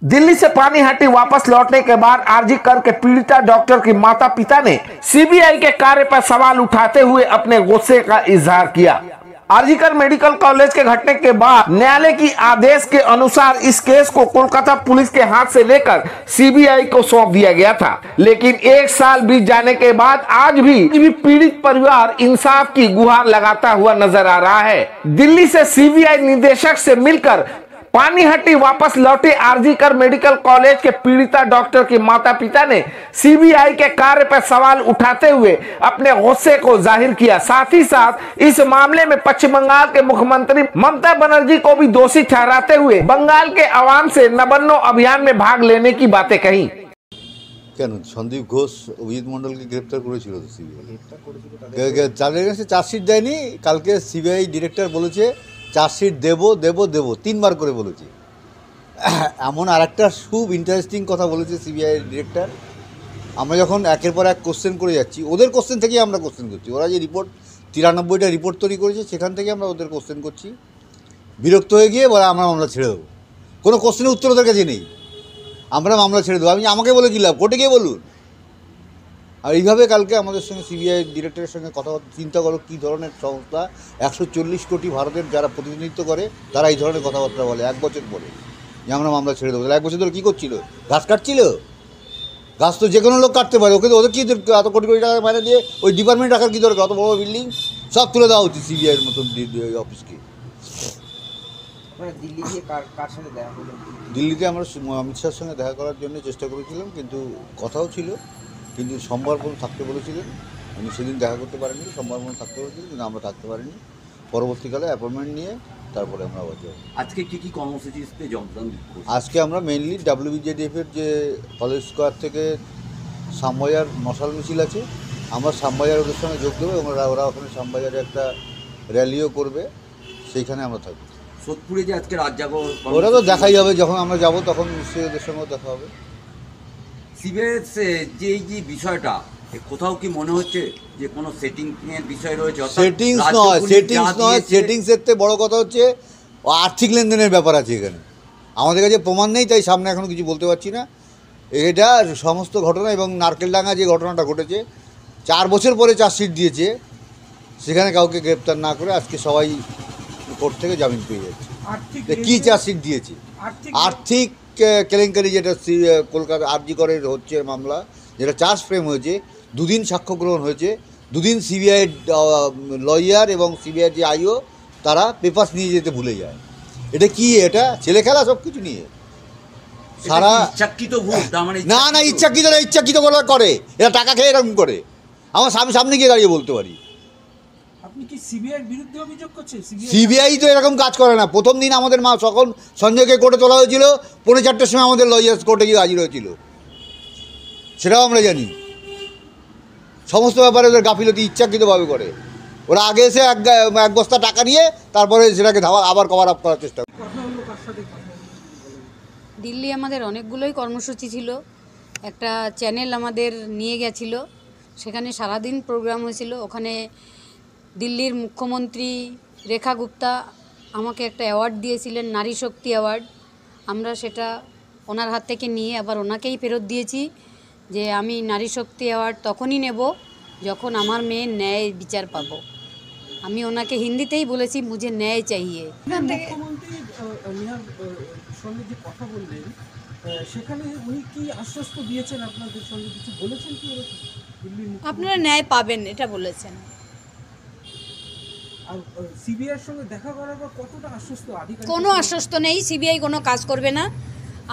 दिल्ली से पानीहाटी वापस लौटने के बाद आरजी कर के पीड़िता डॉक्टर की माता पिता ने सीबीआई के कार्य पर सवाल उठाते हुए अपने गुस्से का इजहार किया। आरजीकर मेडिकल कॉलेज के घटने के बाद न्यायालय की आदेश के अनुसार इस केस को कोलकाता पुलिस के हाथ से लेकर सीबीआई को सौंप दिया गया था, लेकिन एक साल बीत जाने के बाद आज भी पीड़ित परिवार इंसाफ की गुहार लगाता हुआ नजर आ रहा है। दिल्ली से सीबीआई निदेशक से मिलकर पानीहाटी वापस लौटे आरजीकर मेडिकल कॉलेज के पीड़िता डॉक्टर की माता पिता ने सीबीआई के कार्य पर सवाल उठाते हुए अपने गुस्से को जाहिर किया। साथ ही साथ इस मामले में पश्चिम बंगाल के मुख्यमंत्री ममता बनर्जी को भी दोषी ठहराते हुए बंगाल के आवाम से नबन्नो अभियान में भाग लेने की बातें कही। কেন সন্দীপ ঘোষ অভিজিৎ মণ্ডলকে গ্রেপ্তার করেছিল তো সিবিআই, তাদের কাছে চার্জশিট দেয়নি। কালকে সিবিআই ডিরেক্টর বলেছে চার্জশিট দেবো দেবো দেবো, 3 বার করে বলেছে। এমন আর একটা খুব ইন্টারেস্টিং কথা বলেছে সিবিআই ডিরেক্টর, আমরা যখন একের পর এক কোশ্চেন করে যাচ্ছি, ওদের কোশ্চেন থেকেই আমরা কোশ্চেন করছি। ওরা যে রিপোর্ট 93টা রিপোর্ট তৈরি করেছে সেখান থেকে আমরা ওদের কোশ্চেন করছি। বিরক্ত হয়ে গিয়ে বলে আমরা মামলা ছেড়ে দেবো, কোনো কোশ্চেনের উত্তর ওদের কাছে নেই, আমরা মামলা ছেড়ে দেবো। আমাকে বলে কী লাভ, কোর্টে গিয়ে বলুন। আর এইভাবে কালকে আমাদের সঙ্গে সিবিআই ডিরেক্টরের সঙ্গে কথা, চিন্তা করো কী ধরনের সংস্থা, 140 কোটি ভারতের যারা প্রতিনিধিত্ব করে তারা এই ধরনের কথাবার্তা বলে 1 বছর পরে যে আমরা মামলা ছেড়ে দেবো। 1 বছর ধরে কী করছিল, গাছ কাটছিল? গাছ তো যে কোনো লোক কাটতে পারে, ওদের কী এত কোটি কোটি টাকা মাইনে দিয়ে ওই ডিপার্টমেন্ট রাখার কী দরকার? অত বড় বিল্ডিং সব তুলে দেওয়া উচিত সিবিআইয়ের মতন অফিসকে। দিল্লিতে আমরা অমিত শাহের সঙ্গে দেখা করার জন্য চেষ্টা করেছিলাম, কিন্তু কথাও ছিল, কিন্তু সোমবার পর্যন্ত থাকতে বলেছিলেন। উনি সেদিন দেখা করতে পারেননি, সোমবার পর্যন্ত থাকতে বলেছিলেন, কিন্তু আমরা থাকতে পারিনি। পরবর্তীকালে অ্যাপয়েন্টমেন্ট নিয়ে তারপরে আমরা আবার যাব। আজকে কী কর্মসূচিতে যোগদান দিচ্ছি? আজকে আমরা মেইনলি WBJDF-এর যে কলেজ স্কোয়ার থেকে শ্যামবাজার মশাল মিছিল আছে, আমরা শ্যামবাজার ওদের সঙ্গে যোগ দেবো এবং ওরা ওখানে শ্যামবাজারে একটা র্যালিও করবে, সেইখানে আমরা থাকবো। সোদপুরে যে আজকে রাত জাগো, ওরা তো দেখাই যাবে, যখন আমরা যাব তখন নিশ্চয়ই ওদের সঙ্গেও দেখা হবে। সিবিআই যে এই যে বিষয়টা, কোথাও কি মনে হচ্ছে যে কোনো সেটিংয়ের বিষয় রয়েছে? সেটিংস নয়, সেটিংসের থেকে বড় কথা হচ্ছে আর্থিক লেনদেনের ব্যাপার আছে এখানে। আমাদের কাছে প্রমাণ নেই, তাই সামনে এখনও কিছু বলতে পারছি না। এটা সমস্ত ঘটনা, এবং নারকেলডাঙ্গা যে ঘটনাটা ঘটেছে 4 বছর পরে চার্জশিট দিয়েছে, সেখানে কাউকে গ্রেপ্তার না করে আজকে সবাই কোর্ট থেকে জামিন পেয়ে যাচ্ছে। কী চার্জশিট দিয়েছে? আর্থিক কেলেঙ্কারি, যেটা কলকাতা আরজি করের হচ্ছে মামলা, যেটা চার্জ ফ্রেম হয়েছে, 2 দিন সাক্ষ্য গ্রহণ হয়েছে, 2 দিন সিবিআই লয়ার এবং সিবিআই যে আইও তারা পেপারস নিয়ে যেতে ভুলে যায়। এটা কি, এটা ছেলে খেলা সব কিছু নিয়ে সারা ইচ্ছাকৃত ভুল? না ইচ্ছাকৃত না, ইচ্ছাকৃত করে এরা টাকা খেয়ে এরকম করে। আমার সামনে গিয়ে দাঁড়িয়ে বলতে পারি। সিবিআই তো এরকম কাজ করে না। প্রথম দিন আমাদের যখন সঞ্জয়কে কোর্টে তোলা হয়েছিল 4:45 সময় আমাদের লয়ার্স কোর্টে গিয়ে হাজির হয়েছিল, সেটাও আমরা জানি। সমস্ত ব্যাপারে ওদের গাফিলতি ইচ্ছাকৃতভাবে করে। ওরা আগে এসে এক বস্তা টাকা নিয়ে তারপরে সেটাকে আবার কভার আপ করার চেষ্টা করে। দিল্লি আমাদের অনেকগুলোই কর্মসূচি ছিল, একটা চ্যানেল আমাদের নিয়ে গেছিল, সেখানে সারাদিন প্রোগ্রাম হয়েছিল। ওখানে দিল্লির মুখ্যমন্ত্রী রেখা গুপ্তা আমাকে একটা অ্যাওয়ার্ড দিয়েছিলেন, নারী শক্তি অ্যাওয়ার্ড। আমরা সেটা ওনার হাত থেকে নিয়ে আবার ওনাকেই ফেরত দিয়েছি, যে আমি নারী শক্তি অ্যাওয়ার্ড তখনই নেব যখন আমার মেয়ের ন্যায় বিচার পাবো। আমি ওনাকে হিন্দিতেই বলেছি, মুঝে ন্যায় চাইয়ে। আপনারা ন্যায় পাবেন এটা বলেছেন। কোনো আশ্বস্ত নেই, সিবিআই কোনো কাজ করবে না।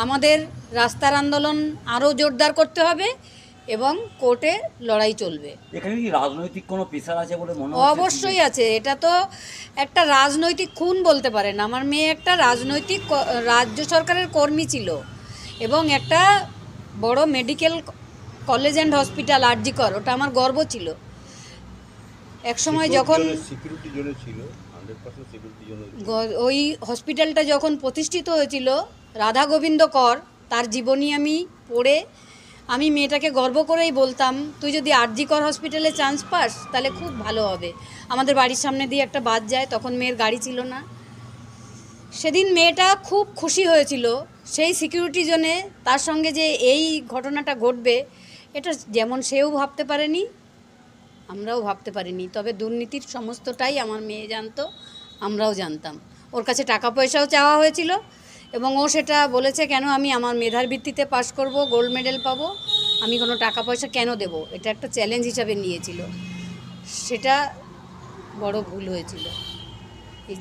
আমাদের রাস্তার আন্দোলন আরও জোরদার করতে হবে এবং কোর্টে লড়াই চলবে। এখানে কি রাজনৈতিক কোনো প্রেসার আছে বলে মনে হচ্ছে? অবশ্যই আছে, এটা তো একটা রাজনৈতিক খুন বলতে পারেন। আমার মেয়ে একটা রাজনৈতিক রাজ্য সরকারের কর্মী ছিল এবং একটা বড় মেডিকেল কলেজ অ্যান্ড হসপিটাল আরজি কর, ওটা আমার গর্ব ছিল। একসময় যখন ওই হসপিটালটা যখন প্রতিষ্ঠিত হয়েছিল, রাধা গোবিন্দ কর তার জীবনী আমি পড়ে আমি মেয়েটাকে গর্ব করেই বলতাম, তুই যদি আরজি কর হসপিটালে চান্স পাস তাহলে খুব ভালো হবে। আমাদের বাড়ির সামনে দিয়ে একটা বাস যায়, তখন মেয়ের গাড়ি ছিল না। সেদিন মেয়েটা খুব খুশি হয়েছিল সেই সিকিউরিটি জোনে তার সঙ্গে যে এই ঘটনাটা ঘটবে এটা যেমন সেও ভাবতে পারেনি, আমরাও ভাবতে পারিনি। তবে দুর্নীতির সমস্তটাই আমার মেয়ে জানতো, আমরাও জানতাম। ওর কাছে টাকা পয়সাও চাওয়া হয়েছিল এবং ও সেটা বলেছে, কেন আমি আমার মেধার ভিত্তিতে পাশ করব, গোল্ড মেডেল পাবো, আমি কোনো টাকা পয়সা কেন দেব, এটা একটা চ্যালেঞ্জ হিসাবে নিয়েছিল। সেটা বড় ভুল হয়েছিল। এই